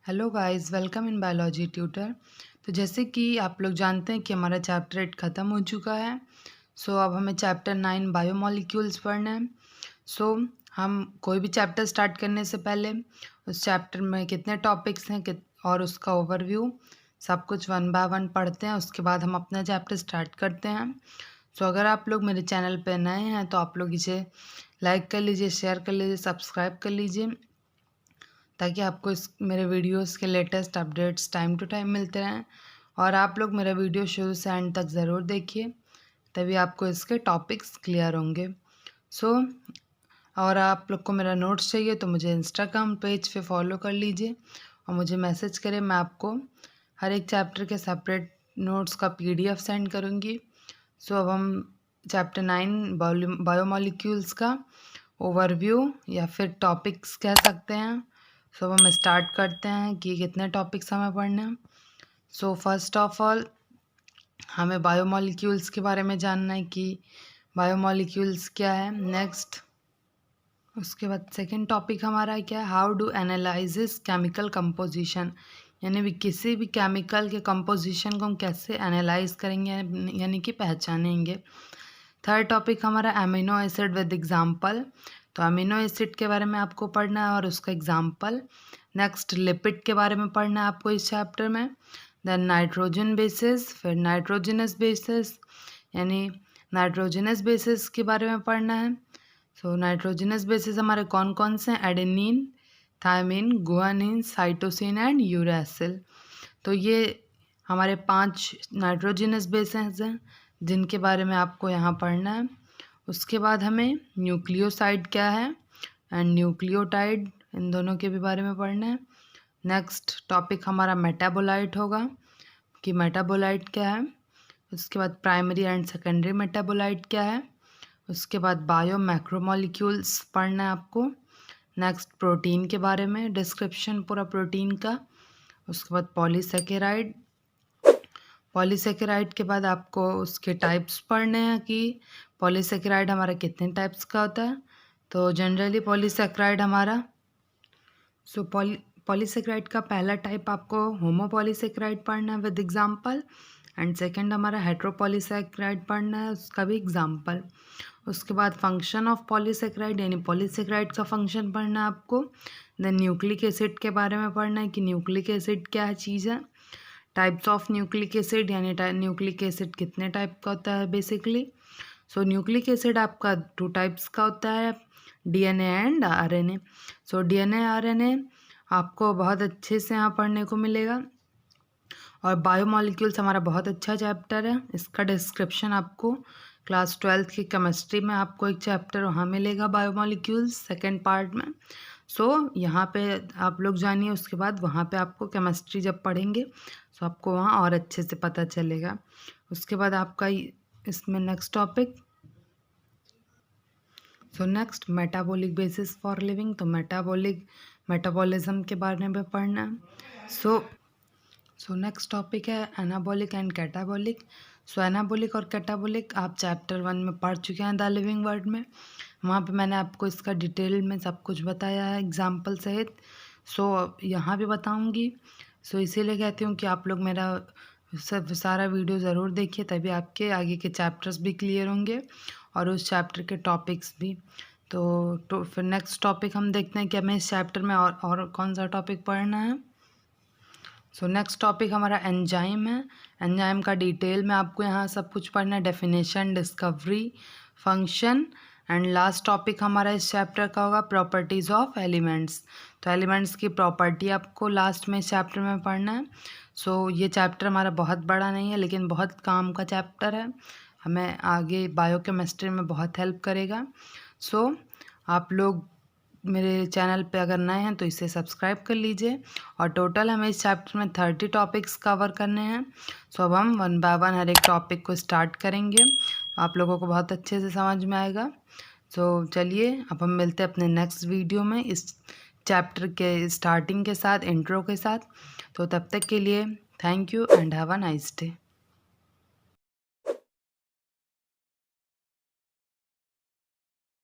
Hello guys, welcome in biology tutor. तो जैसे कि आप लोग जानते हैं कि हमारा चैप्टर 8 ख़त्म हो चुका है। अब हमें चैप्टर 9 बायोमॉलिक्यूल्स पढ़ना है। हम कोई भी चैप्टर स्टार्ट करने से पहले उस चैप्टर में कितने टॉपिक्स हैं और उसका ओवरव्यू सब कुछ वन बाय वन पढ़ते हैं। उसके बाद हम अपना चैप्टर स्टार्ट करते हैं। अगर आप लोग मेरे चैनल पे नए हैं तो आप लोग इसे लाइक कर लीजिए, शेयर कर लीजिए, सब्सक्राइब कर लीजिए, ताकि आपको इस मेरे वीडियोस के latest updates time to time मिलते रहें। और आप लोग मेरा वीडियो शुरू से एंड तक ज़रूर देखिए, तभी आपको इसके टॉपिक्स क्लियर होंगे। सो और आप लोग को मेरा नोट्स चाहिए तो मुझे इंस्टाग्राम पेज पे फॉलो कर लीजिए और मुझे मैसेज करें। मैं आपको हर एक चैप्टर के सेपरेट नोट्स का PDF सेंड करूँगी। अब हम चैप्टर 9 बायोमॉलिक्यूल्स का ओवरव्यू या फिर टॉपिक्स कह सकते हैं। अब हम स्टार्ट करते हैं कि कितने टॉपिक्स हमें पढ़ने हैं। फर्स्ट ऑफ ऑल हमें बायोमॉलिक्यूल्स के बारे में जानना है कि बायोमॉलिक्यूल्स क्या है। नेक्स्ट उसके बाद सेकंड टॉपिक हमारा क्या है, हाउ डू एनालाइजिस केमिकल कंपोजिशन, यानी भी किसी भी केमिकल के कंपोजिशन को हम कैसे एनालाइज करेंगे, यानी कि पहचानेंगे। थर्ड टॉपिक हमारा अमीनो एसिड विद एग्जाम्पल, तो अमीनो एसिड के बारे में आपको पढ़ना है और उसका एग्जाम्पल। नेक्स्ट लिपिड के बारे में पढ़ना है आपको इस चैप्टर में। देन नाइट्रोजन बेसिस, फिर नाइट्रोजनस बेसिस, यानी नाइट्रोजनस बेसिस के बारे में पढ़ना है। नाइट्रोजनस बेसिस हमारे कौन कौन से हैं, adenine, thymine, guanine, cytosine and uracil. तो ये हमारे 5 नाइट्रोजनस बेसिस हैं जिनके बारे में आपको यहाँ पढ़ना है। उसके बाद हमें न्यूक्लियोसाइड क्या है एंड न्यूक्लियोटाइड, इन दोनों के भी बारे में पढ़ना है। नेक्स्ट टॉपिक हमारा मेटाबोलाइट होगा कि मेटाबोलाइट क्या है। उसके बाद प्राइमरी एंड सेकेंडरी मेटाबोलाइट क्या है। उसके बाद बायो मैक्रोमोलिक्यूल्स पढ़ना है आपको। नेक्स्ट प्रोटीन के बारे में डिस्क्रिप्शन पूरा प्रोटीन का। उसके बाद पॉलीसेकेराइड, पॉलीसेकेराइड के बाद आपको उसके टाइप्स पढ़ने हैं कि पॉलीसेकेराइड हमारा कितने टाइप्स का होता है। तो जनरली पॉलीसेकेराइड हमारा पॉलीसेकेराइड का पहला टाइप आपको होमोपॉलीसेकेराइड पढ़ना है विद एग्जाम्पल, एंड सेकंड हमारा हेट्रोपॉलीसेकेराइड पढ़ना है, उसका भी एग्जाम्पल। उसके बाद फंक्शन ऑफ पॉलीसेकेराइड, यानी पॉलीसेकेराइड का फंक्शन पढ़ना है आपको। देन न्यूक्लिक एसिड के बारे में पढ़ना है कि न्यूक्लिक एसिड क्या चीज़ है। टाइप्स ऑफ न्यूक्लिक एसिड, यानी न्यूक्लिक एसिड कितने टाइप का होता है बेसिकली। न्यूक्लिक एसिड आपका 2 टाइप्स का होता है, DNA and RNA। DNA RNA आपको बहुत अच्छे से यहाँ पढ़ने को मिलेगा। और बायोमॉलिक्यूल्स हमारा बहुत अच्छा चैप्टर है, इसका डिस्क्रिप्शन आपको क्लास 12th की केमिस्ट्री में आपको एक चैप्टर वहाँ मिलेगा बायोमॉलिक्यूल्स सेकेंड पार्ट में। यहाँ पे आप लोग जानिए, उसके बाद वहाँ पे आपको केमिस्ट्री जब पढ़ेंगे आपको वहाँ और अच्छे से पता चलेगा। उसके बाद आपका इसमें next topic, next metabolic basis for living, तो मेटाबॉलिज्म के बारे में पढ़ना है। नेक्स्ट टॉपिक है एनाबॉलिक एंड कैटाबॉलिक। एनाबॉलिक और कैटाबॉलिक आप चैप्टर 1 में पढ़ चुके हैं द लिविंग वर्ल्ड में, वहाँ पे मैंने आपको इसका डिटेल में सब कुछ बताया है एग्जाम्पल सहित। यहाँ भी बताऊँगी। इसीलिए कहती हूँ कि आप लोग मेरा सब सारा वीडियो ज़रूर देखिए, तभी आपके आगे के चैप्टर्स भी क्लियर होंगे और उस चैप्टर के टॉपिक्स भी। तो फिर नेक्स्ट टॉपिक हम देखते हैं कि हमें इस चैप्टर में और कौन सा टॉपिक पढ़ना है। नेक्स्ट टॉपिक हमारा एंजाइम है। एंजाइम का डिटेल में आपको यहाँ सब कुछ पढ़ना है, definition, discovery, function, and last topic हमारा इस चैप्टर का होगा प्रॉपर्टीज़ ऑफ एलिमेंट्स। तो एलिमेंट्स की प्रॉपर्टी आपको लास्ट में इस चैप्टर में पढ़ना है। ये चैप्टर हमारा बहुत बड़ा नहीं है लेकिन बहुत काम का चैप्टर है, हमें आगे बायोकेमिस्ट्री में बहुत हेल्प करेगा। आप लोग मेरे चैनल पे अगर नए हैं तो इसे सब्सक्राइब कर लीजिए। और टोटल हमें इस चैप्टर में 30 टॉपिक्स कवर करने हैं। अब हम 1 बाय 1 हर एक टॉपिक को स्टार्ट करेंगे, आप लोगों को बहुत अच्छे से समझ में आएगा। चलिए अब हम मिलते हैं अपने नेक्स्ट वीडियो में इस चैप्टर के स्टार्टिंग के साथ, इंट्रो के साथ। तब तक के लिए thank you and have a nice day.